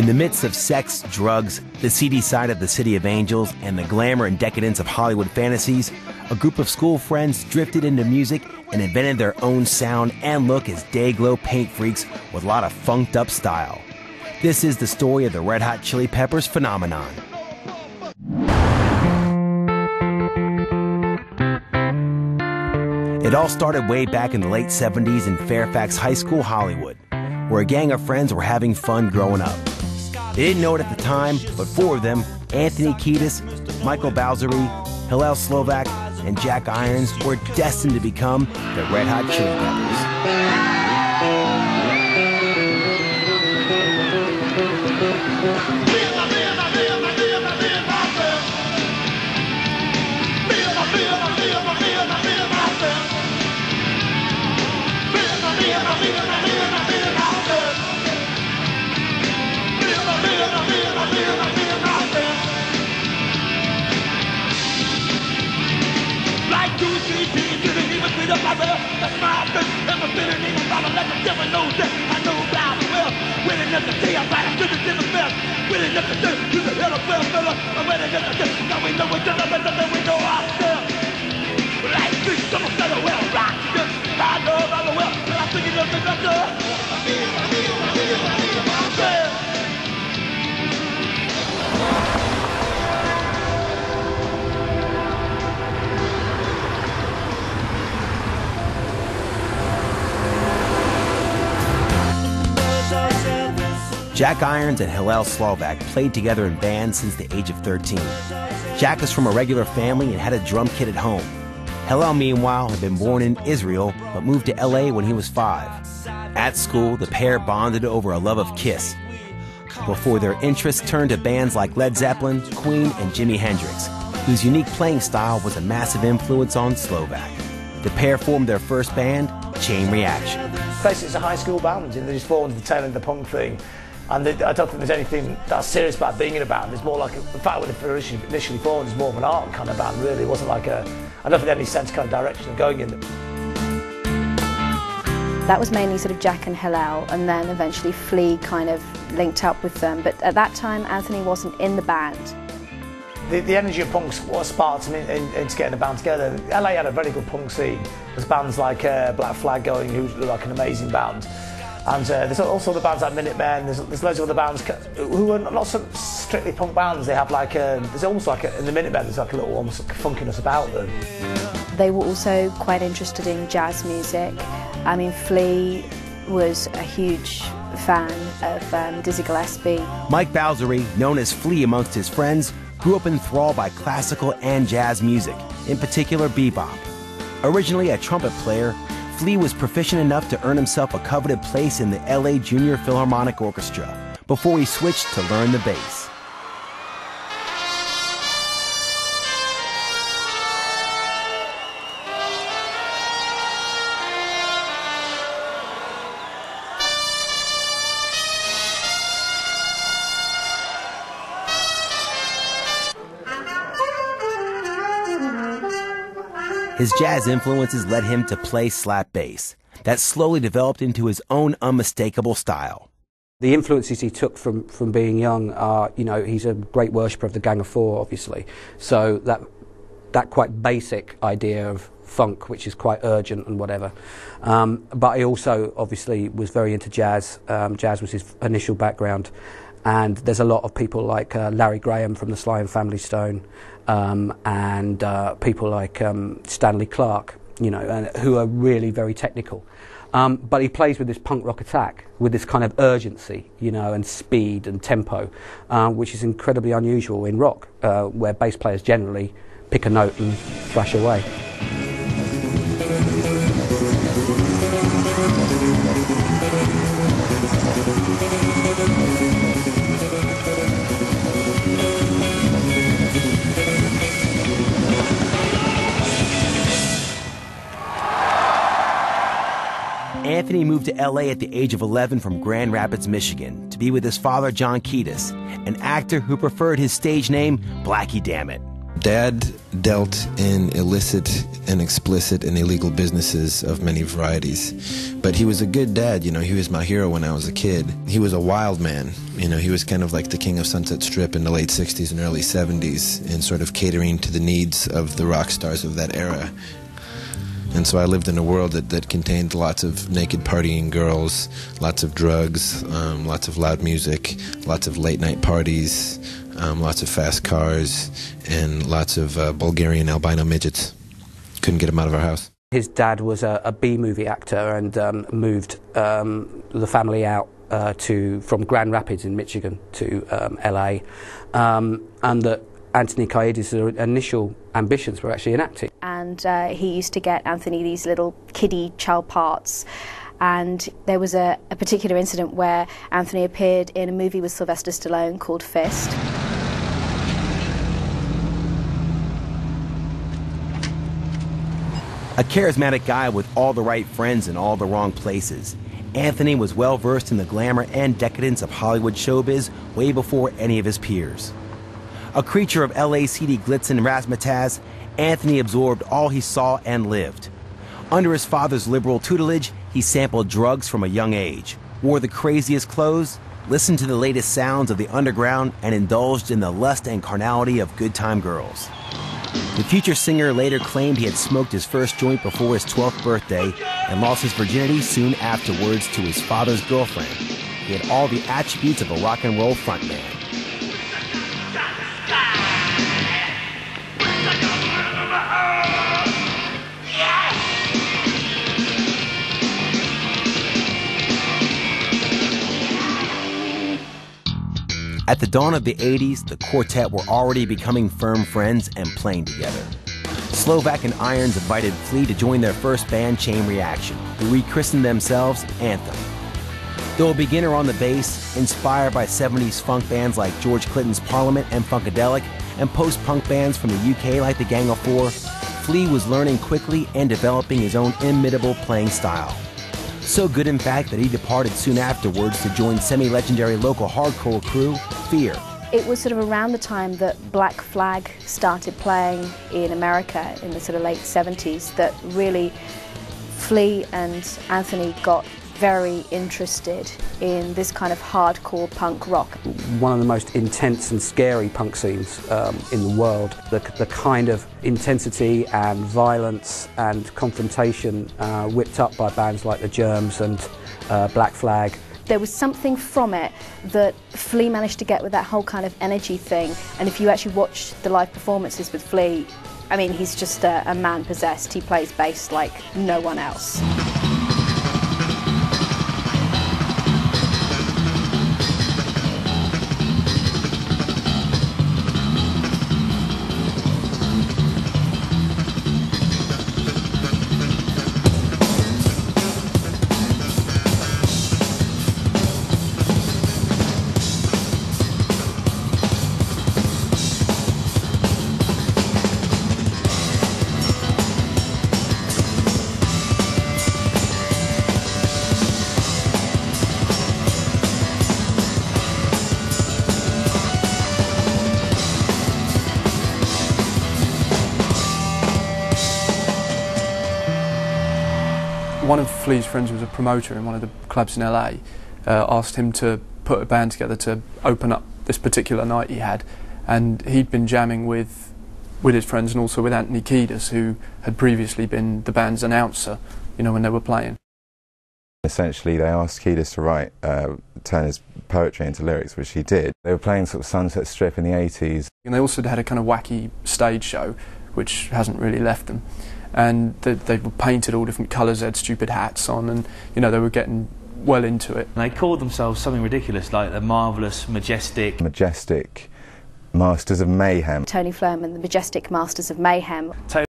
In the midst of sex, drugs, the seedy side of the City of Angels, and the glamour and decadence of Hollywood fantasies, a group of school friends drifted into music and invented their own sound and look as day-glow paint freaks with a lot of funked-up style. This is the story of the Red Hot Chili Peppers phenomenon. It all started way back in the late 70s in Fairfax High School, Hollywood, where a gang of friends were having fun growing up. They didn't know it at the time, but four of them, Anthony Kiedis, Michael Balzery, Hillel Slovak, and Jack Irons, were destined to become the Red Hot Chili Peppers. That's my bitch, never been a name about it, let the devil know that I know about it well. Winning enough to say I'm right, I'm good to the best. Winning enough to do, to the hell of well, fella. I'm winning enough to do, now we know we're done, but nothing we know ourselves. Like this, I'm a fellow well, rock, I know about the well, but I'm thinking of the doctor. Jack Irons and Hillel Slovak played together in bands since the age of 13. Jack was from a regular family and had a drum kit at home. Hillel, meanwhile, had been born in Israel but moved to LA when he was 5. At school, the pair bonded over a love of Kiss, before their interests turned to bands like Led Zeppelin, Queen, and Jimi Hendrix, whose unique playing style was a massive influence on Slovak. The pair formed their first band, Chain Reaction. Basically, it's a high school band, and they just formed the tail end of the punk thing. And I don't think there's anything that's serious about being in a band. It's more like, in fact, when it initially formed, it was more of an art kind of band, really. It wasn't like I don't think any sense kind of direction of going in. That was mainly sort of Jack and Hillel, and then eventually Flea kind of linked up with them. But at that time, Anthony wasn't in the band. The energy of punks was sparked into getting a band together. LA had a very good punk scene. There's bands like Black Flag going, who's like an amazing band. And there's also the bands like Minutemen. There's loads of other bands who are not so strictly punk bands. They have like there's almost like in the Minutemen there's like a little almost funkiness about them. They were also quite interested in jazz music. I mean, Flea was a huge fan of Dizzy Gillespie. Mike Balzery, known as Flea amongst his friends, grew up enthralled by classical and jazz music, in particular bebop. Originally a trumpet player, Flea was proficient enough to earn himself a coveted place in the LA Junior Philharmonic Orchestra before he switched to learn the bass. His jazz influences led him to play slap bass. That slowly developed into his own unmistakable style. The influences he took from being young are, you know, he's a great worshipper of the Gang of Four, obviously. So that quite basic idea of funk, which is quite urgent and whatever. But he also, obviously, was very into jazz. Jazz was his initial background. And there's a lot of people like Larry Graham from the Sly and Family Stone, and people like Stanley Clarke, you know, who are really very technical. But he plays with this punk rock attack, with this kind of urgency, you know, and speed and tempo, which is incredibly unusual in rock, where bass players generally pick a note and thrash away. Anthony moved to LA at the age of 11 from Grand Rapids, Michigan, to be with his father, John Kiedis, an actor who preferred his stage name, Blackie Dammit. Dad dealt in illicit and explicit and illegal businesses of many varieties. But he was a good dad, you know, he was my hero when I was a kid. He was a wild man, you know, he was kind of like the king of Sunset Strip in the late 60s and early 70s, and sort of catering to the needs of the rock stars of that era. And so I lived in a world that contained lots of naked partying girls, lots of drugs, lots of loud music, lots of late night parties, lots of fast cars, and lots of Bulgarian albino midgets. Couldn't get him out of our house. His dad was a B-movie actor and moved the family out from Grand Rapids in Michigan to LA, and that Anthony Kiedis' initial ambitions were actually in acting. And he used to get Anthony these little kiddie child parts. And there was a particular incident where Anthony appeared in a movie with Sylvester Stallone called Fist. A charismatic guy with all the right friends in all the wrong places, Anthony was well versed in the glamour and decadence of Hollywood showbiz way before any of his peers. A creature of LA's seedy glitz and razzmatazz, Anthony absorbed all he saw and lived. Under his father's liberal tutelage, he sampled drugs from a young age, wore the craziest clothes, listened to the latest sounds of the underground, and indulged in the lust and carnality of good-time girls. The future singer later claimed he had smoked his first joint before his 12th birthday and lost his virginity soon afterwards to his father's girlfriend. He had all the attributes of a rock and roll frontman. At the dawn of the 80s, the quartet were already becoming firm friends and playing together. Slovak and Irons invited Flea to join their first band, Chain Reaction, who rechristened themselves Anthem. Though a beginner on the bass, inspired by 70s funk bands like George Clinton's Parliament and Funkadelic, and post-punk bands from the UK like the Gang of Four, Flea was learning quickly and developing his own inimitable playing style. So good, in fact, that he departed soon afterwards to join semi-legendary local hardcore crew, Fear. It was sort of around the time that Black Flag started playing in America in the sort of late 70s that really Flea and Anthony got very interested in this kind of hardcore punk rock. One of the most intense and scary punk scenes in the world. The kind of intensity and violence and confrontation whipped up by bands like the Germs and Black Flag. There was something from it that Flea managed to get with that whole kind of energy thing, and if you actually watch the live performances with Flea, I mean, he's just a man possessed. He plays bass like no one else. One of Flea's friends who was a promoter in one of the clubs in LA asked him to put a band together to open up this particular night he had, and he'd been jamming with his friends and also with Anthony Kiedis, who had previously been the band's announcer, you know, when they were playing. Essentially they asked Kiedis to write, turn his poetry into lyrics, which he did. They were playing sort of Sunset Strip in the 80s. And they also had a kind of wacky stage show, which hasn't really left them. And they were painted all different colours, they had stupid hats on, and you know, they were getting well into it. And they called themselves something ridiculous like the Marvellous Majestic Masters of Mayhem. Tony Flerman, the Majestic Masters of Mayhem.